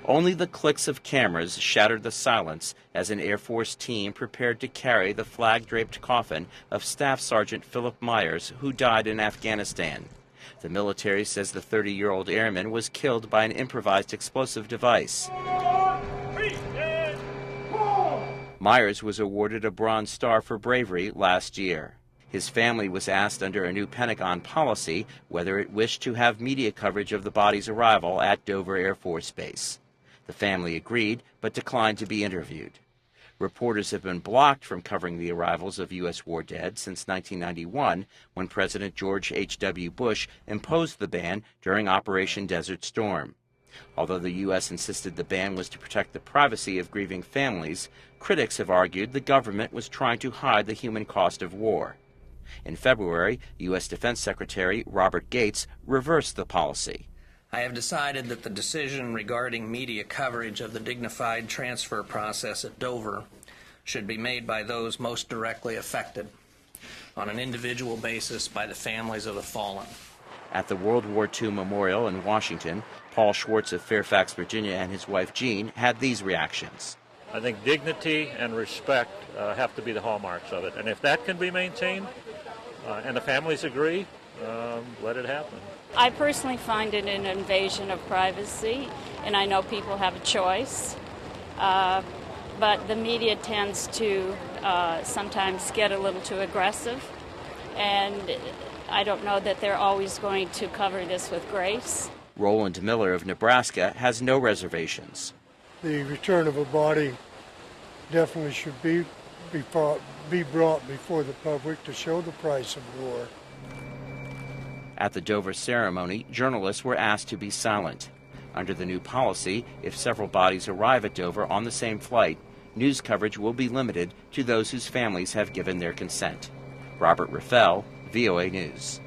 Only the clicks of cameras shattered the silence as an Air Force team prepared to carry the flag-draped coffin of Staff Sergeant Phillip Myers, who died in Afghanistan. The military says the 30-year-old airman was killed by an improvised explosive device. Myers was awarded a Bronze Star for bravery last year. His family was asked under a new Pentagon policy whether it wished to have media coverage of the body's arrival at Dover Air Force Base. The family agreed, but declined to be interviewed. Reporters have been blocked from covering the arrivals of U.S. war dead since 1991, when President George H.W. Bush imposed the ban during Operation Desert Storm. Although the U.S. insisted the ban was to protect the privacy of grieving families, critics have argued the government was trying to hide the human cost of war. In February, U.S. Defense Secretary Robert Gates reversed the policy. I have decided that the decision regarding media coverage of the dignified transfer process at Dover should be made by those most directly affected, on an individual basis by the families of the fallen. At the World War II Memorial in Washington, Paul Schwartz of Fairfax, Virginia, and his wife Jean had these reactions. I think dignity and respect have to be the hallmarks of it. And if that can be maintained and the families agree, let it happen. I personally find it an invasion of privacy, and I know people have a choice, but the media tends to sometimes get a little too aggressive, and I don't know that they're always going to cover this with grace. Roland Miller of Nebraska has no reservations. The return of a body definitely should be brought before the public to show the price of war. At the Dover ceremony, journalists were asked to be silent. Under the new policy, if several bodies arrive at Dover on the same flight, news coverage will be limited to those whose families have given their consent. Robert Raffel, VOA News.